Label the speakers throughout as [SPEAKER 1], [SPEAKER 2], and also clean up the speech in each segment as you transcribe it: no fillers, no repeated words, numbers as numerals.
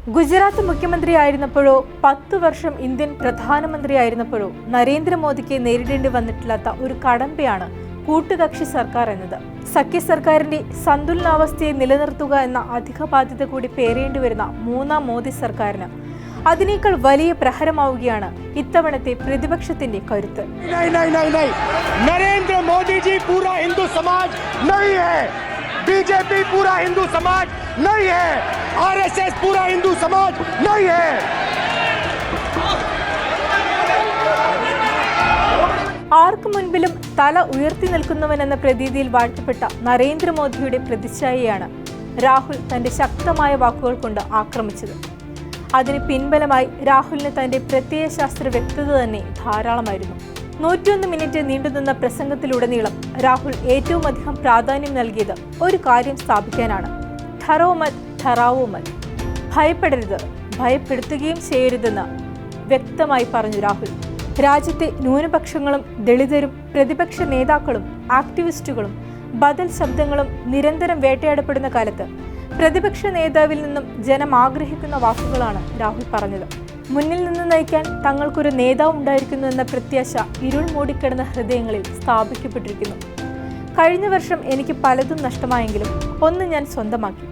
[SPEAKER 1] ഗുജറാത്ത് മുഖ്യമന്ത്രിയായിരുന്നപ്പോഴോ 10 വർഷം ഇന്ത്യൻ പ്രധാനമന്ത്രിയായിരുന്നപ്പോഴോ നരേന്ദ്രമോദിക്ക് നേരിടേണ്ടി വന്നിട്ടില്ലാത്ത ഒരു കടമ്പയാണ് കൂട്ടുകക്ഷി സർക്കാർ എന്നത്. സഖ്യ സർക്കാരിന്റെ സന്തുലനാവസ്ഥയെ നിലനിർത്തുക എന്ന അധിക ബാധ്യത കൂടി പേറേണ്ടി വരുന്ന മൂന്നാം മോദി സർക്കാരിന് അതിനേക്കാൾ വലിയ പ്രഹരമാവുകയാണ് ഇത്തവണത്തെ പ്രതിപക്ഷത്തിന്റെ കരുത്ത്.
[SPEAKER 2] नरेंद्र मोदी जी पूरा हिंदू समाज नहीं है, बीजेपी पूरा हिंदू समाज नहीं है, आरएसएस पूरा हिंदू समाज नहीं है.
[SPEAKER 1] ആർക്കു മുൻപിലും തല ഉയർത്തി നിൽക്കുന്നവനെന്ന പ്രതീതിയിൽ വാഴ്ത്തപ്പെട്ട നരേന്ദ്രമോദിയുടെ പ്രതിച്ഛായയാണ് രാഹുൽ തന്റെ ശക്തമായ വാക്കുകൾ കൊണ്ട് ആക്രമിച്ചത്. അതിന് പിൻബലമായി രാഹുലിന് തന്റെ പ്രത്യയശാസ്ത്ര വ്യക്തത തന്നെ ധാരാളമായിരുന്നു. 101 മിനിറ്റ് നീണ്ടുനിന്ന പ്രസംഗത്തിലുടനീളം രാഹുൽ ഏറ്റവും അധികം പ്രാധാന്യം നൽകിയത് ഒരു കാര്യം സ്ഥാപിക്കാനാണ്. ഠറോ മത് ഠറാവോ മത്, ഭയപ്പെടരുത്, ഭയപ്പെടുത്തുകയും ചെയ്യരുതെന്ന് വ്യക്തമായി പറഞ്ഞു രാഹുൽ. രാജ്യത്തെ ന്യൂനപക്ഷങ്ങളും ദളിതരും പ്രതിപക്ഷ നേതാക്കളും ആക്ടിവിസ്റ്റുകളും ബദൽ ശബ്ദങ്ങളും നിരന്തരം വേട്ടയാടപ്പെടുന്ന കാലത്ത് പ്രതിപക്ഷ നേതാവിൽ നിന്നും ജനം ആഗ്രഹിക്കുന്ന വാക്കുകളാണ് രാഹുൽ പറഞ്ഞത്. മുന്നിൽ നിന്ന് നയിക്കാൻ തങ്ങൾക്കൊരു നേതാവ് ഉണ്ടായിരിക്കുന്നു എന്ന പ്രത്യാശ ഇരുൾ മൂടിക്കിടന്ന ഹൃദയങ്ങളിൽ സ്ഥാപിക്കപ്പെട്ടിരിക്കുന്നു. കഴിഞ്ഞ വർഷം എനിക്ക് പലതും നഷ്ടമായെങ്കിലും ഒന്ന് ഞാൻ സ്വന്തമാക്കി.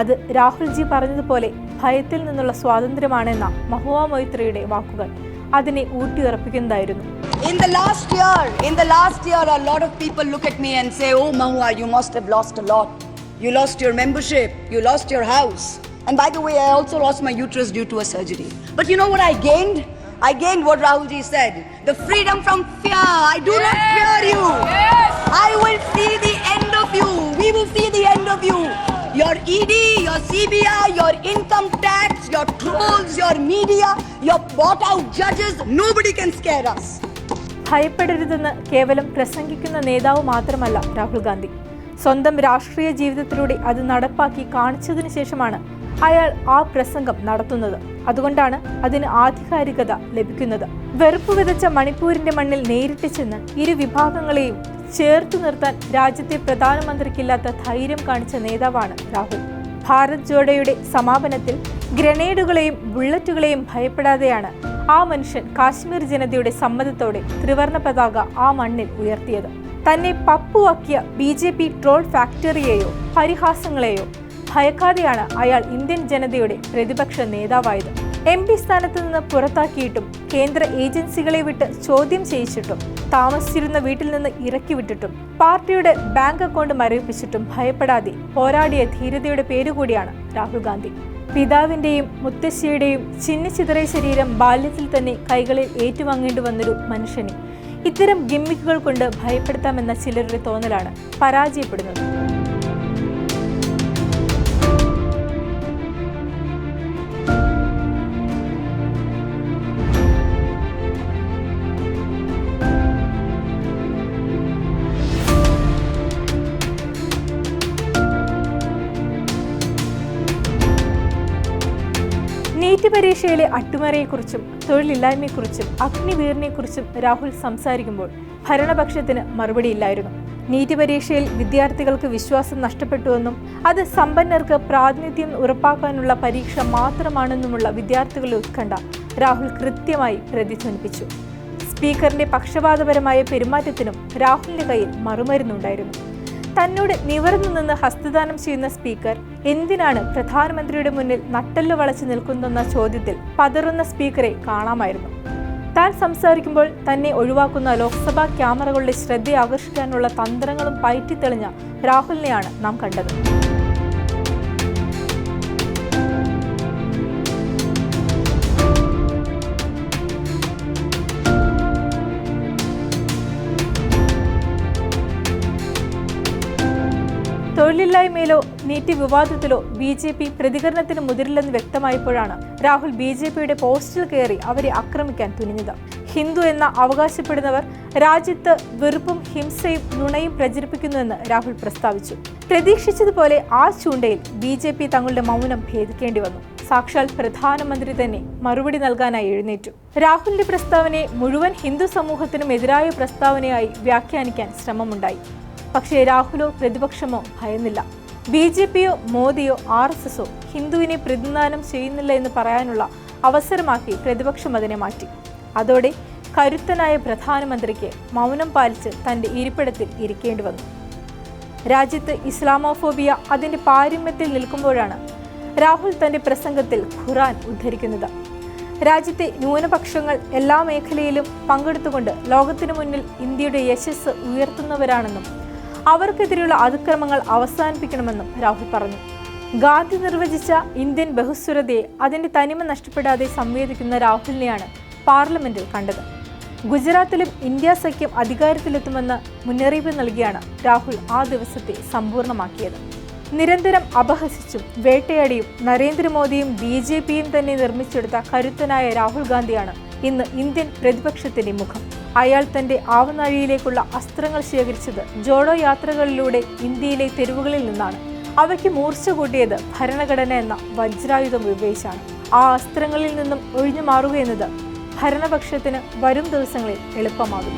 [SPEAKER 1] അത് രാഹുൽജി പറഞ്ഞതുപോലെ ഭയത്തിൽ നിന്നുള്ള സ്വാതന്ത്ര്യമാണെന്ന മഹുവ മൊയ്ത്രയുടെ വാക്കുകൾ അതിനെ ഊട്ടിയുറപ്പിക്കുന്നതായിരുന്നു.
[SPEAKER 3] In the last year, a lot of people look at me and say, "Oh, Mahua, you must have lost a lot. You lost your membership, you lost your house. And by the way, I also lost my uterus due to a surgery. But you know what I gained? I gained what Rahulji said, the freedom from fear. I do not fear you. I will see the end of you. We will see the end of you. Your ED, your CBI, your income tax, your trolls, your media, your bought out judges, nobody can scare us."
[SPEAKER 1] ഭയപ്പെടരുതെന്ന് കേവലം പ്രസംഗിക്കുന്ന നേതാവ് മാത്രമല്ല രാഹുൽ ഗാന്ധി. സ്വന്തം രാഷ്ട്രീയ ജീവിതത്തിലൂടെ അത് നടപ്പാക്കി കാണിച്ചതിനു ശേഷമാണ് അയാൾ ആ പ്രസംഗം നടത്തുന്നത്. അതുകൊണ്ടാണ് അതിന് ആധികാരികത ലഭിക്കുന്നത്. വെറുപ്പ് വിതച്ച മണിപ്പൂരിന്റെ മണ്ണിൽ നേരിട്ട് ചെന്ന് ഇരു വിഭാഗങ്ങളെയും ചേർത്തു നിർത്താൻ രാജ്യത്തെ പ്രധാനമന്ത്രിക്കില്ലാത്ത ധൈര്യം കാണിച്ച നേതാവാണ് രാഹുൽ. ഭാരത് ജോഡോയുടെ സമാപനത്തിൽ ഗ്രനേഡുകളെയും ബുള്ളറ്റുകളെയും ഭയപ്പെടാതെയാണ് ആ മനുഷ്യൻ കാശ്മീർ ജനതയുടെ സമ്മതത്തോടെ ത്രിവർണ പതാക ആ മണ്ണിൽ ഉയർത്തിയത്. തന്നെ പപ്പുവാക്കിയ BJP ട്രോൾ ഫാക്ടറിയെയോ പരിഹാസങ്ങളെയോ ഭയക്കാതെയാണ് അയാൾ ഇന്ത്യൻ ജനതയുടെ പ്രതിപക്ഷ നേതാവായത്. MP സ്ഥാനത്ത് നിന്ന് പുറത്താക്കിയിട്ടും കേന്ദ്ര ഏജൻസികളെ വിട്ട് ചോദ്യം ചെയ്യിച്ചിട്ടും താമസിച്ചിരുന്ന വീട്ടിൽ നിന്ന് ഇറക്കി വിട്ടിട്ടും പാർട്ടിയുടെ ബാങ്ക് അക്കൗണ്ട് മരവിപ്പിച്ചിട്ടും ഭയപ്പെടാതെ പോരാടിയ ധീരതയുടെ പേരുകൂടിയാണ് രാഹുൽ ഗാന്ധി. പിതാവിന്റെയും മുത്തശ്ശിയുടെയും ചിന്നിച്ചിതറിയ ശരീരം ബാല്യത്തിൽ തന്നെ കൈകളിൽ ഏറ്റുവാങ്ങേണ്ടി വന്നൊരു മനുഷ്യനെ ഇത്തരം ഗിമ്മിക്കുകൾ കൊണ്ട് ഭയപ്പെടുത്താമെന്ന ചിലരുടെ തോന്നലാണ് പരാജയപ്പെടുന്നത്. നീറ്റ് പരീക്ഷയിലെ അട്ടിമറിയെക്കുറിച്ചും തൊഴിലില്ലായ്മയെക്കുറിച്ചും അഗ്നിവീറിനെക്കുറിച്ചും രാഹുൽ സംസാരിക്കുമ്പോൾ ഭരണപക്ഷത്തിന് മറുപടിയില്ലായിരുന്നു. നീറ്റ് പരീക്ഷയിൽ വിദ്യാർത്ഥികൾക്ക് വിശ്വാസം നഷ്ടപ്പെട്ടുവെന്നും അത് സമ്പന്നർക്ക് പ്രാതിനിധ്യം ഉറപ്പാക്കാനുള്ള പരീക്ഷ മാത്രമാണെന്നുമുള്ള വിദ്യാർത്ഥികളുടെ ഉത്കണ്ഠ രാഹുൽ കൃത്യമായി പ്രതിധ്വനിപ്പിച്ചു. സ്പീക്കറിന്റെ പക്ഷപാതപരമായ പെരുമാറ്റത്തിനും രാഹുലിന്റെ കയ്യിൽ മറുമരുന്നുണ്ടായിരുന്നു. തന്നോട് നിവർന്നു നിന്ന് ഹസ്തദാനം ചെയ്യുന്ന സ്പീക്കർ എന്തിനാണ് പ്രധാനമന്ത്രിയുടെ മുന്നിൽ നട്ടെല്ല് വളച്ചു നിൽക്കുന്നെന്ന ചോദ്യത്തിൽ പതറുന്ന സ്പീക്കറെ കാണാമായിരുന്നു. താൻ സംസാരിക്കുമ്പോൾ തന്നെ ഒഴിവാക്കുന്ന ലോക്സഭാ ക്യാമറകളുടെ ശ്രദ്ധ ആകർഷിക്കാനുള്ള തന്ത്രങ്ങളും പയറ്റിത്തെളിഞ്ഞ രാഹുലിനെയാണ് നാം കണ്ടത്. തൊഴിലില്ലായ്മയിലോ നീറ്റ് വിവാദത്തിലോ BJP പ്രതികരണത്തിന് മുതിരില്ലെന്ന് വ്യക്തമായപ്പോഴാണ് രാഹുൽ BJPയുടെ പോസ്റ്റിൽ കയറി അവരെ ആക്രമിക്കാൻ തുനിഞ്ഞത്. ഹിന്ദു എന്ന അവകാശപ്പെടുന്നവർ രാജ്യത്ത് വെറുപ്പും ഹിംസയും നുണയും പ്രചരിപ്പിക്കുന്നുവെന്ന് രാഹുൽ പ്രസ്താവിച്ചു. പ്രതീക്ഷിച്ചതുപോലെ ആ ചൂണ്ടയിൽ BJP തങ്ങളുടെ മൗനം ഭേദിക്കേണ്ടി വന്നു. സാക്ഷാൽ പ്രധാനമന്ത്രി തന്നെ മറുപടി നൽകാനായി എഴുന്നേറ്റു. രാഹുലിന്റെ പ്രസ്താവനയെ മുഴുവൻ ഹിന്ദു സമൂഹത്തിനും എതിരായ പ്രസ്താവനയായി വ്യാഖ്യാനിക്കാൻ ശ്രമമുണ്ടായി. പക്ഷേ രാഹുലോ പ്രതിപക്ഷമോ ഭയന്നില്ല. BJPയോ മോദിയോ RSSോ ഹിന്ദുവിനെ പ്രതിനിധാനം ചെയ്യുന്നില്ല എന്ന് പറയാനുള്ള അവസരമാക്കി പ്രതിപക്ഷം അതിനെ മാറ്റി. അതോടെ കരുത്തനായ പ്രധാനമന്ത്രിക്ക് മൗനം പാലിച്ച് തൻ്റെ ഇരിപ്പിടത്തിൽ ഇരിക്കേണ്ടി വന്നു. രാജ്യത്ത് ഇസ്ലാമോഫോബിയ അതിൻ്റെ പാരമ്യത്തിൽ നിൽക്കുമ്പോഴാണ് രാഹുൽ തൻ്റെ പ്രസംഗത്തിൽ ഖുർആൻ ഉദ്ധരിക്കുന്നത്. രാജ്യത്തെ ന്യൂനപക്ഷങ്ങൾ എല്ലാ മേഖലയിലും പങ്കെടുത്തുകൊണ്ട് ലോകത്തിനു മുന്നിൽ ഇന്ത്യയുടെ യശസ് ഉയർത്തുന്നവരാണെന്നും അവർക്കെതിരെയുള്ള അതിക്രമങ്ങൾ അവസാനിപ്പിക്കണമെന്നും രാഹുൽ പറഞ്ഞു. ഗാന്ധി നിർവചിച്ച ഇന്ത്യൻ ബഹുസ്വരതയെ അതിൻ്റെ തനിമ നഷ്ടപ്പെടാതെ സംവേദിക്കുന്ന രാഹുലിനെയാണ് പാർലമെന്റിൽ കണ്ടത്. ഗുജറാത്തിലും ഇന്ത്യ സഖ്യം അധികാരത്തിലെത്തുമെന്ന് മുന്നറിയിപ്പ് നൽകിയാണ് രാഹുൽ ആ ദിവസത്തെ സമ്പൂർണ്ണമാക്കിയത്. നിരന്തരം അപഹസിച്ചും വേട്ടയാടിയും നരേന്ദ്രമോദിയും BJPയും തന്നെ നിർമ്മിച്ചെടുത്ത കരുത്തനായ രാഹുൽ ഗാന്ധിയാണ് ഇന്ന് ഇന്ത്യൻ പ്രതിപക്ഷത്തിന്റെ മുഖം. അയാൾ തന്റെ ആവനാഴിയിലേക്കുള്ള അസ്ത്രങ്ങൾ ശേഖരിച്ചത് ജോഡോ യാത്രകളിലൂടെ ഇന്ത്യയിലെ തെരുവുകളിൽ നിന്നാണ്. അവയ്ക്ക് മൂർച്ച കൂട്ടിയത് ഭരണഘടന എന്ന വജ്രായുധം ഉപയോഗിച്ചാണ്. ആ അസ്ത്രങ്ങളിൽ നിന്നും ഒഴിഞ്ഞു മാറുക എന്നത് ഭരണപക്ഷത്തിന് വരും ദിവസങ്ങളിൽ എളുപ്പമാകും.